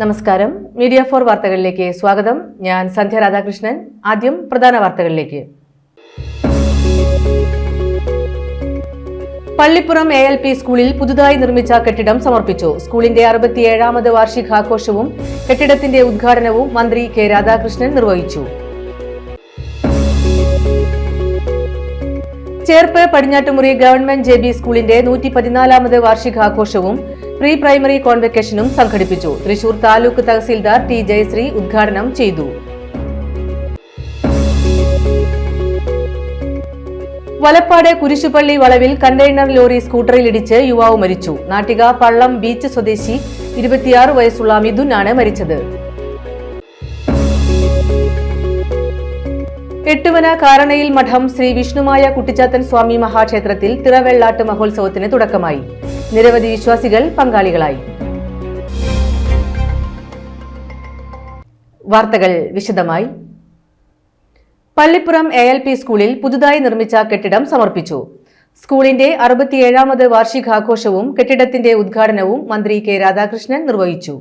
നമസ്കാരം. മീഡിയ 4 വാർത്തകളിലേക്ക് സ്വാഗതം. ഞാൻ സന്ധ്യ രാധാകൃഷ്ണൻ. ആദ്യം പ്രധാന വാർത്തകളിലേക്ക്. പള്ളിപ്പുറം ALP സ്കൂളിൽ പുതുതായി നിർമ്മിച്ച കെട്ടിടം സമർപ്പിച്ചു. സ്കൂളിന്റെ 67ാമത് വാർഷികാഘോഷവും കെട്ടിടത്തിന്റെ ഉദ്ഘാടനവും മന്ത്രി കെ രാധാകൃഷ്ണൻ നിർവഹിച്ചു. ചേർപ്പ് പടിഞ്ഞാറ്റുമുറി ഗവൺമെന്റ് JB സ്കൂളിന്റെ 114ാമത് വാർഷികാഘോഷവും പ്രീ പ്രൈമറി കോൺവെക്കേഷനും സംഘടിപ്പിച്ചു. തൃശൂർ താലൂക്ക് തഹസീൽദാർ T ജയശ്രീ ഉദ്ഘാടനം ചെയ്തു. വലപ്പാട് കുരിശുപള്ളി വളവിൽ കണ്ടെയ്നർ ലോറി സ്കൂട്ടറിലിടിച്ച് യുവാവ് മരിച്ചു. നാട്ടിക പള്ളം ബീച്ച് സ്വദേശി 26 വയസ്സുള്ള മിഥുനാണ് മരിച്ചത്. എട്ടുവന കാരണയിൽ മഠം ശ്രീ വിഷ്ണുമായ കുട്ടിച്ചാത്തൻ സ്വാമി മഹാക്ഷേത്രത്തിൽ തിറവെള്ളാട്ട് മഹോത്സവത്തിന് തുടക്കമായി. നിരവധി വിശ്വാസികൾ പങ്കാളികളായി. വാർത്തകൾ വിശദമായി. പള്ളിപ്പുറം ALP സ്കൂളിൽ പുതുതായി നിർമ്മിച്ച കെട്ടിടം സമർപ്പിച്ചു. സ്കൂളിന്റെ 67ാമത് വാർഷികാഘോഷവും കെട്ടിടത്തിന്റെ ഉദ്ഘാടനവും മന്ത്രി കെ രാധാകൃഷ്ണൻ നിർവഹിച്ചു.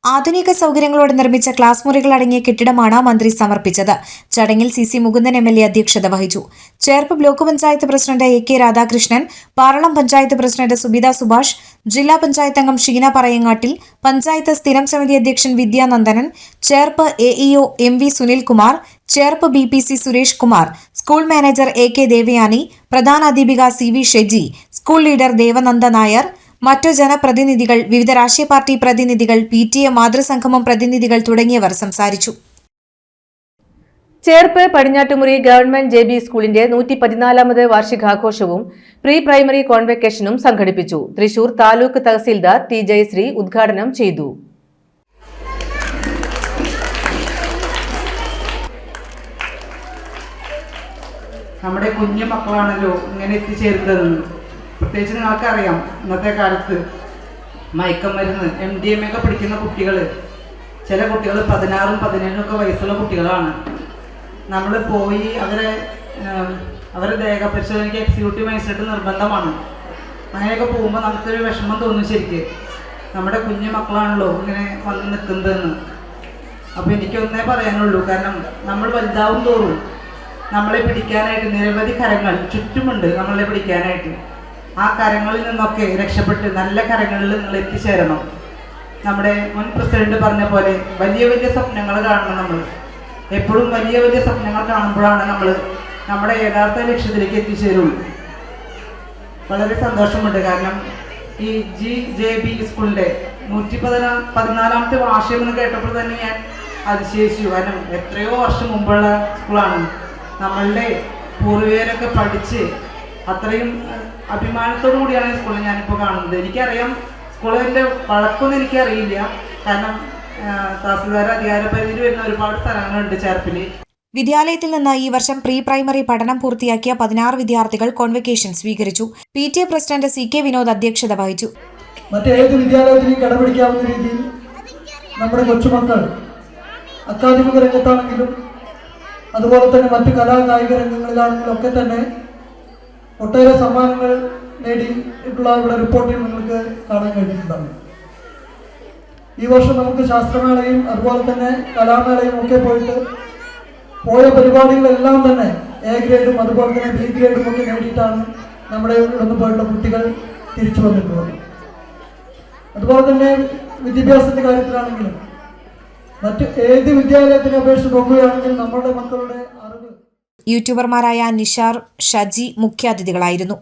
ആധുനിക സൗകര്യങ്ങളോടെ നിർമ്മിച്ച ക്ലാസ് മുറികൾ അടങ്ങിയ കെട്ടിടമാണ് മന്ത്രി സമർപ്പിച്ചത്. ചടങ്ങിൽ CC മുകുന്ദൻ MLA അധ്യക്ഷത വഹിച്ചു. Cherpu block panchayat president AK Radhakrishnan, Paralam panchayat president Subitha Subhash, ജില്ലാ പഞ്ചായത്ത് അംഗം ഷീന പറയങ്ങാട്ടിൽ, പഞ്ചായത്ത് സ്ഥിരം സമിതി അധ്യക്ഷൻ Vidyanandanan, Cherpu AEO MV Sunilkumar, Cherpu BPC Suresh Kumar, school manager AK Devayani, പ്രധാനാധ്യാപിക CV Sheji, school leader Devananda Nair, മറ്റു ജനപ്രതിനിധികൾ, വിവിധ രാഷ്ട്രീയ പാർട്ടി പ്രതിനിധികൾ, PTA മാതൃസംഗമം പ്രതിനിധികൾ തുടങ്ങിയവർ സംസാരിച്ചു. ചേർപ്പ് പടിഞ്ഞാറ്റുമുറി ഗവൺമെന്റ് JB സ്കൂളിന്റെ 114ാമത് വാർഷികാഘോഷവും പ്രീ പ്രൈമറി കോൺവെക്കേഷനും സംഘടിപ്പിച്ചു. തൃശൂർ താലൂക്ക് തഹസീൽദാർ T ജയശ്രീ ഉദ്ഘാടനം ചെയ്തു. നമ്മുടെ കുഞ്ഞു മക്കളാണല്ലോ ഇങ്ങനെ എത്തിച്ചേരുന്നതെന്ന്. പ്രത്യേകിച്ച് നിങ്ങൾക്കറിയാം, ഇന്നത്തെ കാലത്ത് മയക്കമരുന്ന് MDMA ഒക്കെ പിടിക്കുന്ന കുട്ടികൾ, ചില കുട്ടികൾ 16ഉം 17ഉം വയസ്സുള്ള കുട്ടികളാണ്. നമ്മൾ പോയി അവരെ ദേഹ പരിശോധനയ്ക്ക് എക്സിക്യൂട്ടീവ് മജിസ്ട്രേറ്റ് നിർബന്ധമാണ്. അങ്ങനെയൊക്കെ പോകുമ്പോൾ നമുക്കൊരു വിഷമം തോന്നും. ശരിക്ക് നമ്മുടെ കുഞ്ഞു മക്കളാണല്ലോ ഇങ്ങനെ വന്ന് നിൽക്കുന്നതെന്ന്. അപ്പോൾ എനിക്കൊന്നേ പറയാനുള്ളൂ, കാരണം നമ്മൾ വലുതാവും തോറും നമ്മളെ പിടിക്കാനായിട്ട് നിരവധി കരങ്ങൾ ചുറ്റുമുണ്ട്. നമ്മളെ പിടിക്കാനായിട്ട് ആ കരങ്ങളിൽ നിന്നൊക്കെ രക്ഷപ്പെട്ട് നല്ല കരങ്ങളിൽ നിങ്ങൾ എത്തിച്ചേരണം. നമ്മുടെ മുൻ പ്രസിഡന്റ് പറഞ്ഞ പോലെ വലിയ വലിയ സ്വപ്നങ്ങൾ കാണണം. നമ്മൾ എപ്പോഴും വലിയ വലിയ സ്വപ്നങ്ങൾ കാണുമ്പോഴാണ് നമ്മൾ നമ്മുടെ യഥാർത്ഥ ലക്ഷ്യത്തിലേക്ക് എത്തിച്ചേരുള്ളൂ. വളരെ സന്തോഷമുണ്ട്, കാരണം ഈ JB സ്കൂളിൻ്റെ 114ാമത്തെ വാർഷികം എന്ന് കേട്ടപ്പോൾ തന്നെ ഞാൻ അതിശയിച്ചു. കാരണം എത്രയോ വർഷം മുമ്പുള്ള സ്കൂളാണ്. നമ്മളുടെ പൂർവികരൊക്കെ പഠിച്ച് അത്രയും അഭിമാനത്തോടു കൂടിയാണ് ഈ സ്കൂളിൽ ഞാനിപ്പോൾ കാണുന്നത്. എനിക്കറിയാം, സ്കൂളിൻ്റെ പഴക്കമൊന്നും എനിക്കറിയില്ല, കാരണം തഹസിൽദാർ അധികാരപരിധിയിൽ വരുന്ന ഒരുപാട് സ്ഥലങ്ങളുണ്ട് ചേർപ്പിൽ. വിദ്യാലയത്തിൽ നിന്ന് ഈ വർഷം പ്രീ പ്രൈമറി പഠനം പൂർത്തിയാക്കിയ 16 വിദ്യാർത്ഥികൾ കോൺവെക്കേഷൻ സ്വീകരിച്ചു. PTA പ്രസിഡന്റ് CK വിനോദ് അധ്യക്ഷത വഹിച്ചു. മറ്റേത് വിദ്യാലയത്തിനും കടപിടിക്കാവുന്ന രീതിയിൽ നമ്മുടെ കൊച്ചുമക്കൾ അക്കാദമിക രംഗത്താണെങ്കിലും അതുപോലെ തന്നെ മറ്റ് കലാകായിക രംഗങ്ങളിലാണെങ്കിലും ഒക്കെ തന്നെ ഒട്ടേറെ സമ്മാനങ്ങൾ നേടിയിട്ടുള്ള ഇവിടെ റിപ്പോർട്ടിൽ നിങ്ങൾക്ക് കാണാൻ കഴിഞ്ഞിട്ടുണ്ടാകും. ഈ വർഷം നമുക്ക് ശാസ്ത്രമേളയും അതുപോലെ തന്നെ കലാമേളയും ഒക്കെ പോയ പരിപാടികളെല്ലാം തന്നെ A ഗ്രേഡും അതുപോലെ തന്നെ B ഗ്രേഡും ഒക്കെ നേടിയിട്ടാണ് നമ്മുടെ ഇവിടെ പോയിട്ടുള്ള കുട്ടികൾ തിരിച്ചു വന്നിട്ടുള്ളത്. അതുപോലെ തന്നെ വിദ്യാഭ്യാസത്തിന്റെ കാര്യത്തിലാണെങ്കിലും മറ്റ് ഏത് വിദ്യാലയത്തിനെ അപേക്ഷിച്ച് നോക്കുകയാണെങ്കിൽ നമ്മുടെ മക്കളുടെ അറിവ്. യൂട്യൂബർമാരായ നിഷാർ, ഷജി മുഖ്യാതിഥികളായിരുന്നു.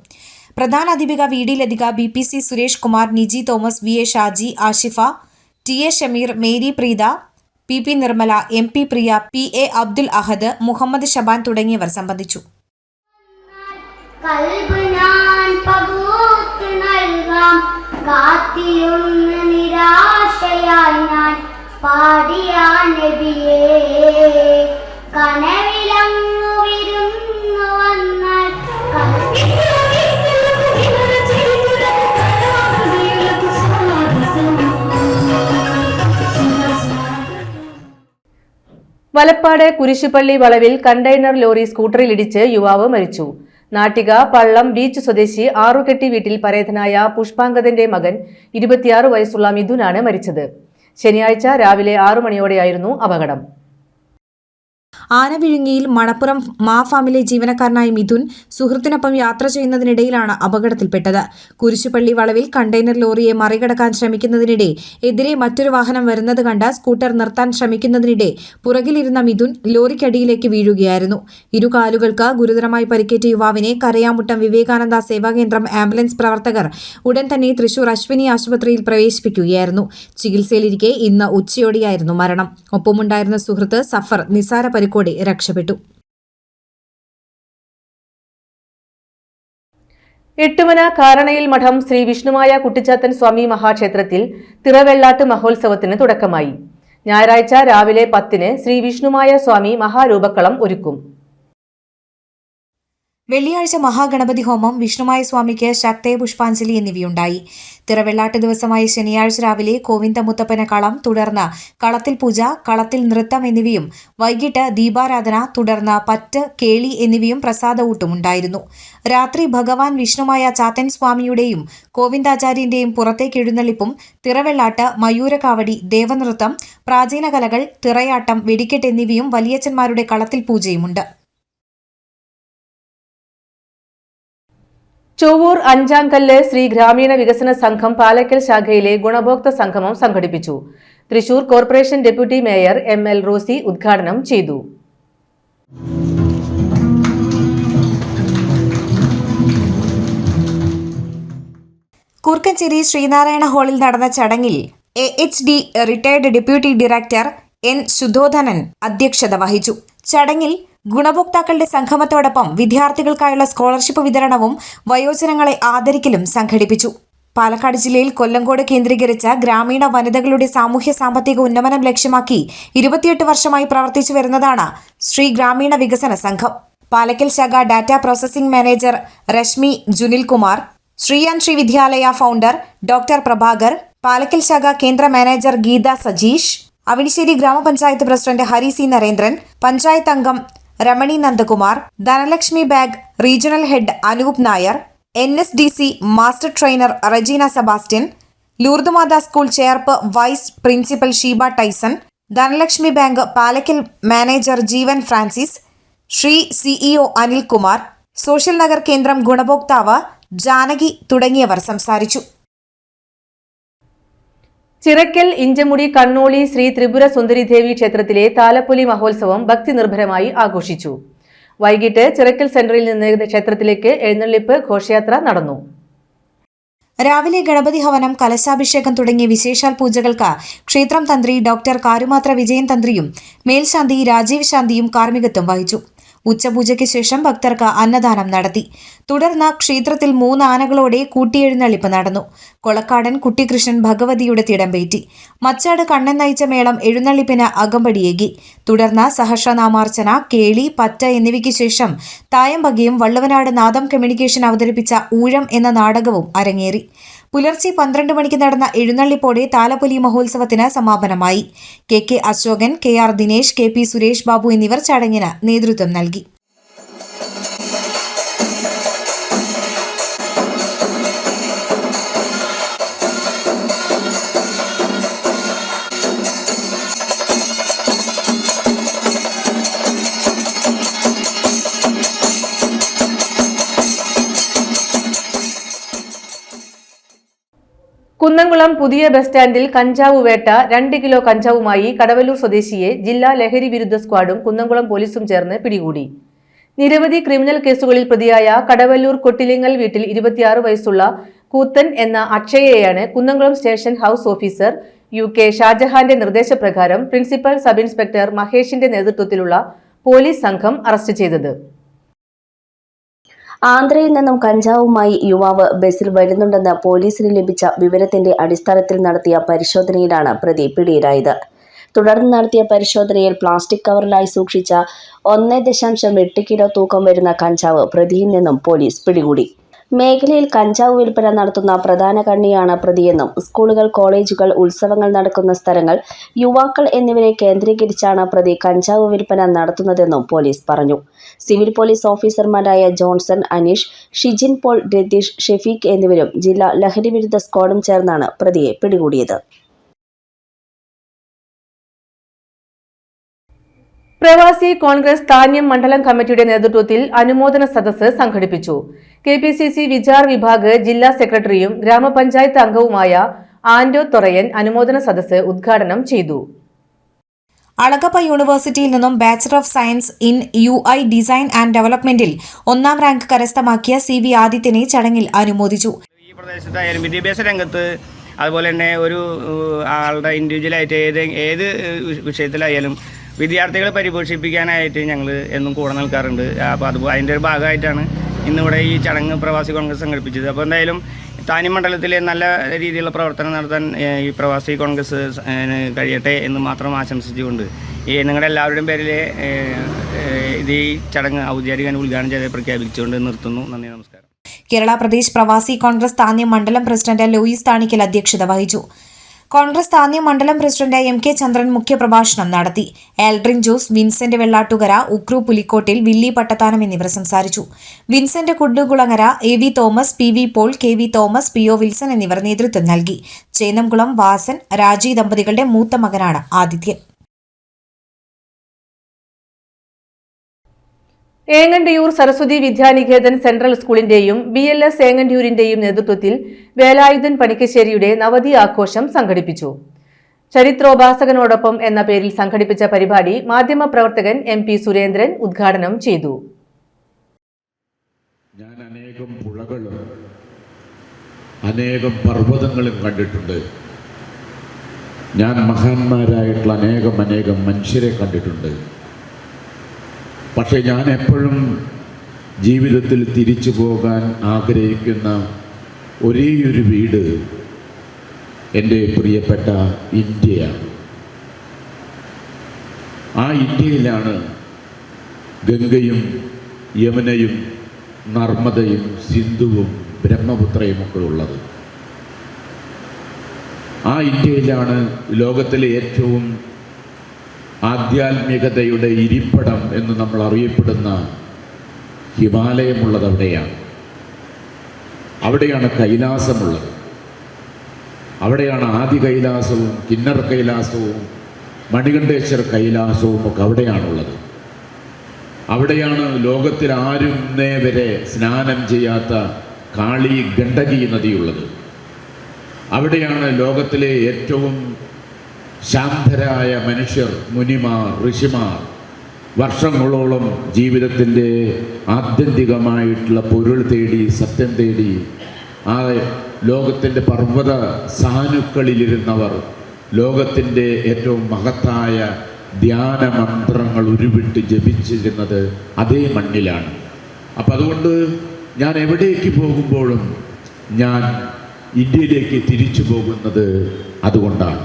പ്രധാനാധ്യാപിക VD Lathika, BPC Suresh Kumar, Niji Thomas, VA Shaji, Ashifa, TA Shameer, Mary Preetha, PP Nirmala, MP Priya, PA Abdul Ahad, Muhammad Shaban തുടങ്ങിയവർ സംബന്ധിച്ചു. വലപ്പാട് കുരിശുപള്ളി വളവിൽ കണ്ടെയ്നർ ലോറി സ്കൂട്ടറിലിടിച്ച് യുവാവ് മരിച്ചു. നാട്ടിക പള്ളം ബീച്ച് സ്വദേശി ആറുകെട്ടി വീട്ടിൽ പരേതനായ പുഷ്പാങ്കദന്റെ മകൻ 26 വയസ്സുള്ള മിഥുനാണ് മരിച്ചത്. ശനിയാഴ്ച രാവിലെ 6 മണിയോടെയായിരുന്നു അപകടം. ആനവിഴുങ്ങിയിൽ മണപ്പുറം ഫാമിലെ ജീവനക്കാരനായ മിഥുൻ സുഹൃത്തിനൊപ്പം യാത്ര ചെയ്യുന്നതിനിടയിലാണ് അപകടത്തിൽപ്പെട്ടത്. കുരിശുപള്ളി വളവിൽ കണ്ടെയ്നർ ലോറിയെ മറികടക്കാൻ ശ്രമിക്കുന്നതിനിടെ എതിരെ മറ്റൊരു വാഹനം വരുന്നത് കണ്ട് സ്കൂട്ടർ നിർത്താൻ ശ്രമിക്കുന്നതിനിടെ പുറകിലിരുന്ന മിഥുൻ ലോറിക്കടിയിലേക്ക് വീഴുകയായിരുന്നു. ഇരുകാലുകൾക്ക് ഗുരുതരമായി പരിക്കേറ്റ യുവാവിനെ കരയാമുട്ടം വിവേകാനന്ദ സേവാകേന്ദ്രം ആംബുലൻസ് പ്രവർത്തകർ ഉടൻ തന്നെ തൃശൂർ അശ്വിനി ആശുപത്രിയിൽ പ്രവേശിപ്പിക്കുകയായിരുന്നു. ചികിത്സയിലിരിക്കെ ഇന്ന് ഉച്ചയോടെയായിരുന്നു മരണം. ഒപ്പമുണ്ടായിരുന്ന സുഹൃത്ത് സഫർ നിസാര പരിക്കോടെ രക്ഷപ്പെട്ടു. എട്ടുമന കാരണയിൽ മഠം ശ്രീ വിഷ്ണുമായ കുട്ടിച്ചാത്തൻ സ്വാമി മഹാക്ഷേത്രത്തിൽ തിറവെള്ളാട്ട് മഹോത്സവത്തിന് തുടക്കമായി. ഞായറാഴ്ച രാവിലെ 10-ന് ശ്രീ വിഷ്ണുമായ സ്വാമി മഹാരൂപക്കളം ഒരുക്കും. വെള്ളിയാഴ്ച മഹാഗണപതി ഹോമം, വിഷ്ണുമായ സ്വാമിക്ക് ശക്തയ പുഷ്പാഞ്ജലി എന്നിവയുണ്ടായി. തിറവെള്ളാട്ട് ദിവസമായ ശനിയാഴ്ച രാവിലെ കോവിന്ദ മുത്തപ്പന കളം, തുടർന്ന് കളത്തിൽ പൂജ, കളത്തിൽ നൃത്തം എന്നിവയും വൈകിട്ട് ദീപാരാധന, തുടർന്ന് പറ്റ്, കേളി എന്നിവയും പ്രസാദഊട്ടുമുണ്ടായിരുന്നു. രാത്രി ഭഗവാൻ വിഷ്ണുമായ ചാത്തൻ സ്വാമിയുടെയും ഗോവിന്ദാചാര്യന്റെയും പുറത്തേക്ക് എഴുന്നള്ളിപ്പും തിറവെള്ളാട്ട്, മയൂരകാവടി, ദേവനൃത്തം, പ്രാചീന കലകൾ, തിറയാട്ടം, വെടിക്കെട്ട് എന്നിവയും വലിയച്ചന്മാരുടെ കളത്തിൽ പൂജയുമുണ്ട്. ചൊവ്വൂർ അഞ്ചാംകല്ല് ശ്രീ ഗ്രാമീണ വികസന സംഘം പാലക്കൽ ശാഖയിലെ ഗുണഭോക്തൃ സംഗമം സംഘടിപ്പിച്ചു. Thrissur corporation deputy mayor ML Rosy ഉദ്ഘാടനം ചെയ്തു. കൂർക്കഞ്ചേരി ശ്രീനാരായണ ഹാളിൽ നടന്ന ചടങ്ങിൽ AHD retired deputy director N Shuddhodhanan അധ്യക്ഷത വഹിച്ചു. ചടങ്ങിൽ ഗുണഭോക്താക്കളുടെ സംഗമത്തോടൊപ്പം വിദ്യാർത്ഥികൾക്കായുള്ള സ്കോളർഷിപ്പ് വിതരണവും വയോജനങ്ങളെ ആദരിക്കലും സംഘടിപ്പിച്ചു. പാലക്കാട് ജില്ലയിൽ കൊല്ലങ്കോട് കേന്ദ്രീകരിച്ച ഗ്രാമീണ വനിതകളുടെ സാമൂഹ്യ സാമ്പത്തിക ഉന്നമനം ലക്ഷ്യമാക്കി 28 വർഷമായി പ്രവർത്തിച്ചു വരുന്നതാണ് ശ്രീ ഗ്രാമീണ വികസന സംഘം. പാലക്കൽ ശാഖ data processing manager Reshmi Junilkumar, Sree Vidyalaya founder doctor Prabhakar, Palakkal ശാഖ കേന്ദ്ര മാനേജർ ഗീത സജീഷ്, അവിനിശ്ശേരി ഗ്രാമപഞ്ചായത്ത് പ്രസിഡന്റ് ഹരി സി നരേന്ദ്രൻ, പഞ്ചായത്ത് അംഗം Ramani Nandakumar, Dhanalakshmi bank regional head Anoop Nair, NSDC master trainer Rajeena Sebastian, Lourdumatha school Cherpu vice principal Sheeba Tyson, Dhanalakshmi bank Palakkal manager Jeevan Francis, Sree CEO Anilkumar, social നഗർ കേന്ദ്രം ഗുണഭോക്താവ് ജാനകി തുടങ്ങിയവർ സംസാരിച്ചു. ചിറക്കൽ ഇഞ്ചമുടി കണ്ണോളി ശ്രീ ത്രിപുര സുന്ദരിദേവി ക്ഷേത്രത്തിലെ താലപ്പൊലി മഹോത്സവം ഭക്തി നിർഭരമായി ആഘോഷിച്ചു. വൈകിട്ട് ചിറക്കൽ സെന്ററിൽ നിന്ന് ക്ഷേത്രത്തിലേക്ക് എഴുന്നള്ളിപ്പ് ഘോഷയാത്ര നടന്നു. രാവിലെ ഗണപതി ഹവനം, കലശാഭിഷേകം തുടങ്ങിയ വിശേഷാൽ പൂജകൾക്ക് ക്ഷേത്രം തന്ത്രി ഡോക്ടർ കാരുമാത്ര വിജയൻ തന്ത്രിയും മേൽശാന്തി രാജീവ് ശാന്തിയും കാർമ്മികത്വം വഹിച്ചു. ഉച്ചപൂജയ്ക്ക് ശേഷം ഭക്തർക്ക് അന്നദാനം നടത്തി. തുടർന്ന് ക്ഷേത്രത്തിൽ 3 ആനകളോടെ കൂട്ടിയെഴുന്നള്ളിപ്പ് നടന്നു. കൊളക്കാടൻ കുട്ടികൃഷ്ണൻ ഭഗവതിയുടെ തിടമ്പേറ്റി. മച്ചാട് കണ്ണൻ നയിച്ച മേളം എഴുന്നള്ളിപ്പിന് അകമ്പടിയേകി. തുടർന്ന് സഹസ്രനാമാർച്ചന, കേളി, പറ്റ എന്നിവയ്ക്ക് ശേഷം തായമ്പകയും വള്ളുവനാട് നാദം കമ്മ്യൂണിക്കേഷൻ അവതരിപ്പിച്ച ഊഴം എന്ന നാടകവും അരങ്ങേറി. പുലർച്ചെ 12 മണിക്ക് നടന്ന എഴുന്നള്ളിപ്പോടെ താലപ്പൊലി മഹോത്സവത്തിന് സമാപനമായി. KK Ashokan, KR Dinesh, KP Suresh Babu എന്നിവർ ചടങ്ങിന് നേതൃത്വം നൽകി. കുന്നംകുളം പുതിയ ബസ് സ്റ്റാൻഡിൽ കഞ്ചാവ് വേട്ട. 2 കിലോ കഞ്ചാവുമായി കടവല്ലൂർ സ്വദേശിയെ ജില്ലാ ലഹരി വിരുദ്ധ സ്ക്വാഡും കുന്നംകുളം പോലീസും ചേർന്ന് പിടികൂടി. നിരവധി ക്രിമിനൽ കേസുകളിൽ പ്രതിയായ കടവല്ലൂർ കൊട്ടിലിങ്ങൽ വീട്ടിൽ 26 വയസ്സുള്ള കൂത്തൻ എന്ന അക്ഷയയെയാണ് Kunnamkulam station house officer UK ഷാജഹാന്റെ നിർദ്ദേശപ്രകാരം പ്രിൻസിപ്പൽ സബ് ഇൻസ്പെക്ടർ മഹേഷിന്റെ നേതൃത്വത്തിലുള്ള പോലീസ് സംഘം അറസ്റ്റ് ചെയ്തത്. ആന്ധ്രയിൽ നിന്നും കഞ്ചാവുമായി യുവാവ് ബസിൽ വരുന്നുണ്ടെന്ന് പോലീസിന് ലഭിച്ച വിവരത്തിന്റെ അടിസ്ഥാനത്തിൽ നടത്തിയ പരിശോധനയിലാണ് പ്രതി പിടിയിലായത്. തുടർന്ന് നടത്തിയ പരിശോധനയിൽ പ്ലാസ്റ്റിക് കവറിലായി സൂക്ഷിച്ച 1.8 കിലോ തൂക്കം വരുന്ന കഞ്ചാവ് പ്രതിയിൽ നിന്നും പോലീസ് പിടികൂടി. മേഖലയിൽ കഞ്ചാവ് വിൽപ്പന നടത്തുന്ന പ്രധാന കണ്ണിയാണ് പ്രതിയെന്നും സ്കൂളുകൾ, കോളേജുകൾ, ഉത്സവങ്ങൾ നടക്കുന്ന സ്ഥലങ്ങൾ, യുവാക്കൾ എന്നിവരെ കേന്ദ്രീകരിച്ചാണ് പ്രതി കഞ്ചാവ് വിൽപ്പന നടത്തുന്നതെന്നും പോലീസ് പറഞ്ഞു. സിവിൽ പോലീസ് ഓഫീസർമാരായ ജോൺസൺ, അനീഷ്, ഷിജിൻ പോൾ, രതീഷ്, ഷെഫീഖ് എന്നിവരും ജില്ലാ ലഹരി വിരുദ്ധ സ്ക്വാഡും ചേർന്നാണ് പ്രതിയെ പിടികൂടിയത്. പ്രവാസി കോൺഗ്രസ് താന്യം മണ്ഡലം കമ്മിറ്റിയുടെ നേതൃത്വത്തിൽ അനുമോദന സദസ്സ് സംഘടിപ്പിച്ചു. KPCC വിചാർ വിഭാഗ് ജില്ലാ സെക്രട്ടറിയും ഗ്രാമപഞ്ചായത്ത് അംഗവുമായ ആന്റോ തൊറയൻ അനുമോദന സദസ്സ് ഉദ്ഘാടനം ചെയ്തു. അളഗപ്പ യൂണിവേഴ്സിറ്റിയിൽ നിന്നും bachelor of science in UI design and ഡെവലപ്മെന്റിൽ 1ാം റാങ്ക് കരസ്ഥമാക്കിയ CV ആദിത്യനെ ചടങ്ങിൽ അനുമോദിച്ചു. ഈ പ്രദേശത്തായാലും വിദ്യാഭ്യാസ രംഗത്ത് അതുപോലെ തന്നെ ഒരു ആളുടെ ഇൻഡിവിജ്വലായിട്ട് ഏത് വിഷയത്തിലായാലും വിദ്യാർത്ഥികളെ പരിപോഷിപ്പിക്കാനായിട്ട് ഞങ്ങൾ എന്നും കൂടെ നിൽക്കാറുണ്ട്. അപ്പോൾ അതിൻ്റെ ഒരു ഭാഗമായിട്ടാണ് ഇന്നിവിടെ ഈ ചടങ്ങ് പ്രവാസി കോൺഗ്രസ് സംഘടിപ്പിച്ചത്. അപ്പോൾ എന്തായാലും താന്യം മണ്ഡലത്തിൽ നല്ല രീതിയിലുള്ള പ്രവർത്തനം നടത്താൻ ഈ പ്രവാസി കോൺഗ്രസ് കഴിയട്ടെ എന്ന് മാത്രം ആശംസിച്ചുകൊണ്ട് നിങ്ങളുടെ എല്ലാവരുടെയും പേരിൽ ഇത് ഈ ചടങ്ങ് ഔദ്യോഗിക ഉദ്ഘാടനം ചെയ്ത് പ്രഖ്യാപിച്ചുകൊണ്ട് നിർത്തുന്നു. നന്ദി, നമസ്കാരം. കേരള പ്രദേശ് പ്രവാസി കോൺഗ്രസ് താന്യം മണ്ഡലം പ്രസിഡന്റ് ലൂയിസ് താണിക്കൽ അധ്യക്ഷത വഹിച്ചു. കോൺഗ്രസ് താന്യം മണ്ഡലം പ്രസിഡന്റ് MK ചന്ദ്രൻ മുഖ്യപ്രഭാഷണം നടത്തി. എൽഡ്രിൻ ജോസ്, വിൻസെന്റ് വെള്ളാട്ടുകര, ഉക്രു പുലിക്കോട്ടിൽ, വില്ലി പട്ടത്താനം എന്നിവർ സംസാരിച്ചു. Vincent Kundukulangara, AV Thomas, PV Paul, KV Thomas, PO Wilson എന്നിവർ നേതൃത്വം നൽകി. ചേന്നംകുളം വാസൻ, രാജി ദമ്പതികളുടെ മൂത്ത മകനാണ് ആദിത്യൻ. ഏങ്ങണ്ടിയൂർ സരസ്വതി വിദ്യാനികേതൻ സെൻട്രൽ സ്കൂളിന്റെയും BLS ഏങ്ങണ്ടിയൂരിന്റെയും നേതൃത്വത്തിൽ വേലായുധൻ പണിക്കശ്ശേരിയുടെ നവതി ആഘോഷം സംഘടിപ്പിച്ചു. ചരിത്രോപാസകനോടൊപ്പം എന്ന പേരിൽ സംഘടിപ്പിച്ച പരിപാടി മാധ്യമപ്രവർത്തകൻ MP സുരേന്ദ്രൻ ഉദ്ഘാടനം ചെയ്തു. ഞാൻ അനേകം പുഴകളും അനേകം പർവ്വതങ്ങളും കണ്ടിട്ടുണ്ട്. ഞാൻ മഹാന്മാരായിട്ടുള്ള അനേകം മനുഷ്യരെ കണ്ടിട്ടുണ്ട്. പക്ഷെ ഞാൻ എപ്പോഴും ജീവിതത്തിൽ തിരിച്ചു പോകാൻ ആഗ്രഹിക്കുന്ന ഒരേയൊരു വീട് എൻ്റെ പ്രിയപ്പെട്ട ഇന്ത്യയാണ്. ആ ഇന്ത്യയിലാണ് ഗംഗയും യമുനയും നർമ്മദയും സിന്ധുവും ബ്രഹ്മപുത്രയുമൊക്കെ ഉള്ളത്. ആ ഇന്ത്യയിലാണ് ലോകത്തിലെ ഏറ്റവും ആധ്യാത്മികതയുടെ ഇരിപ്പിടം എന്ന് നമ്മൾ അറിയപ്പെടുന്ന ഹിമാലയമുള്ളത് അവിടെയാണ്. അവിടെയാണ് കൈലാസമുള്ളത്. അവിടെയാണ് ആദി കൈലാസവും കിന്നർ കൈലാസവും മണികണ്ഠേശ്വര കൈലാസവും ഒക്കെ അവിടെയാണുള്ളത്. അവിടെയാണ് ലോകത്തിൽ ആരും ഇന്നേ വരെ സ്നാനം ചെയ്യാത്ത കാളി ഗണ്ഡകി നദിയുള്ളത്. അവിടെയാണ് ലോകത്തിലെ ഏറ്റവും ശാന്തരായ മനുഷ്യർ, മുനിമാർ, ഋഷിമാർ വർഷങ്ങളോളം ജീവിതത്തിൻ്റെ ആത്യന്തികമായിട്ടുള്ള പൊരുൾ തേടി, സത്യം തേടി ആ ലോകത്തിൻ്റെ പർവ്വത സാനുക്കളിലിരുന്നവർ ലോകത്തിൻ്റെ ഏറ്റവും മഹത്തായ ധ്യാന മന്ത്രങ്ങൾ ഉരുവിട്ട് ജപിച്ചിരുന്നത് അതേ മണ്ണിലാണ്. അപ്പം അതുകൊണ്ട് ഞാൻ എവിടേക്ക് പോകുമ്പോഴും ഞാൻ ഇന്ത്യയിലേക്ക് തിരിച്ചു പോകുന്നത് അതുകൊണ്ടാണ്.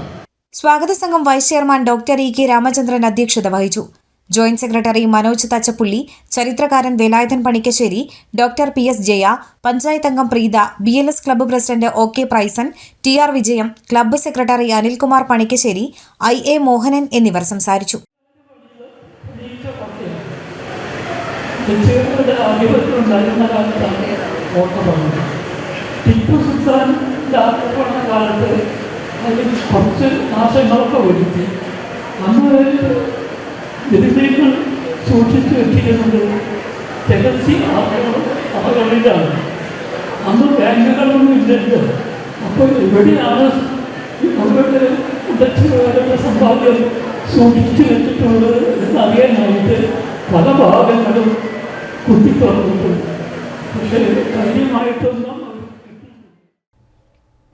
സ്വാഗത സംഘം vice chairman doctor EK Ramachandran അധ്യക്ഷത വഹിച്ചു. ജോയിന്റ് സെക്രട്ടറി മനോജ് തച്ചപ്പുള്ളി, ചരിത്രകാരൻ വേലായുധൻ പണിക്കശ്ശേരി, ഡോക്ടർ PS ജയ, പഞ്ചായത്ത് അംഗം Preetha, BLS club president OK Prizen, TR Vijayam, club secretary Anilkumar Panikkassery, IA Mohanan എന്നിവർ സംസാരിച്ചു. അതിൽ കുറച്ച് നാശങ്ങളൊക്കെ വരുത്തി. അന്ന് ജനങ്ങൾ സൂക്ഷിച്ചു വെച്ചിരുന്നത് രഹസ്യ ആളുകളിലാണ്. അന്ന് ബാങ്കുകളൊന്നും ഇല്ലല്ലോ. അപ്പോൾ എവിടെയാണ് അവരുടെ ഉടച്ചുകാരുടെ സമ്പാദ്യം സൂക്ഷിച്ചു വെച്ചിട്ടുള്ളത് എന്നറിയാനായിട്ട് പല ഭാഗങ്ങളും കുത്തിത്തുറന്നിട്ടുണ്ട്. പക്ഷേ കാര്യമായിട്ടൊന്നും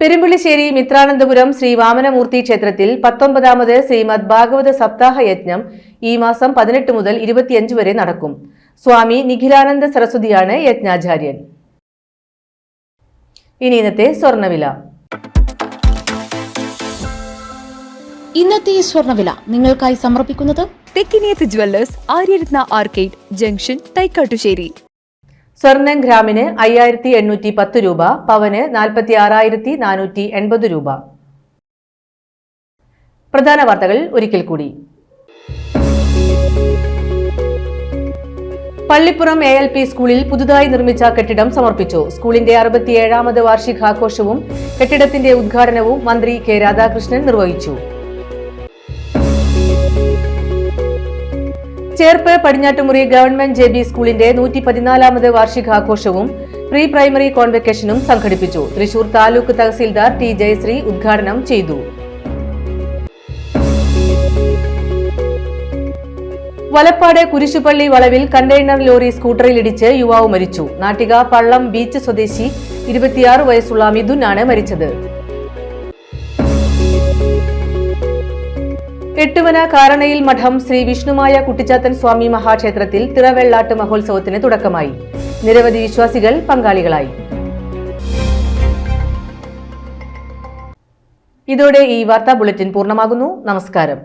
പെരുമ്പുള്ളിശ്ശേരി മിത്രാനന്തപുരം ശ്രീ വാമനമൂർത്തി ക്ഷേത്രത്തിൽ 19ാമത് ശ്രീമദ് ഭാഗവത സപ്താഹ യജ്ഞം ഈ മാസം 18 മുതൽ 25 വരെ നടക്കും. സ്വാമി നിഖിലാനന്ദ സരസ്വതിയാണ് യജ്ഞാചാര്യൻ. ഇനി ഇന്നത്തെ സ്വർണ്ണവില. ഇന്നത്തെ സ്വർണ്ണവില നിങ്ങൾക്കായി സമർപ്പിക്കുന്നത് Thekkiniyath jewellers, Aryaratna arcade junction, Thaikkattussery. സ്വർണം ഗ്രാമിന് 5810 രൂപ, പവന് 46,480 രൂപ. പ്രധാന വാർത്തകൾ ഒരിക്കൽ കൂടി. പള്ളിപ്പുറം ALP സ്കൂളിൽ പുതുതായി നിർമ്മിച്ച കെട്ടിടം സമർപ്പിച്ചു. സ്കൂളിന്റെ 67ാമത് വാർഷികാഘോഷവും കെട്ടിടത്തിന്റെ ഉദ്ഘാടനവും മന്ത്രി K രാധാകൃഷ്ണൻ നിർവഹിച്ചു. ചേർപ്പ് പടിഞ്ഞാറ്റുമുറി ഗവൺമെന്റ് JB സ്കൂളിന്റെ 114ാമത് വാർഷികാഘോഷവും പ്രീ പ്രൈമറി കോൺവെക്കേഷനും സംഘടിപ്പിച്ചു. തൃശൂർ താലൂക്ക് തഹസീൽദാർ T. ജയശ്രീ ഉദ്ഘാടനം ചെയ്തു. വലപ്പാട് കുരിശുപള്ളി വളവിൽ കണ്ടെയ്നർ ലോറി സ്കൂട്ടറിലിടിച്ച് യുവാവ് മരിച്ചു. നാട്ടിക പള്ളം ബീച്ച് സ്വദേശി 26 വയസ്സുള്ള മിഥുനാണ് മരിച്ചത്. എട്ടുവന കാരണയിൽ മഠം ശ്രീ വിഷ്ണുമായ കുട്ടിച്ചാത്തൻ സ്വാമി മഹാക്ഷേത്രത്തിൽ തിറവെള്ളാട്ട് മഹോത്സവത്തിന് തുടക്കമായി. നിരവധി വിശ്വാസികൾ പങ്കാളികളായി. ഇതോടെ ഈ വാർത്താ ബുള്ളറ്റിൻ പൂർണ്ണമാകുന്നു. നമസ്കാരം.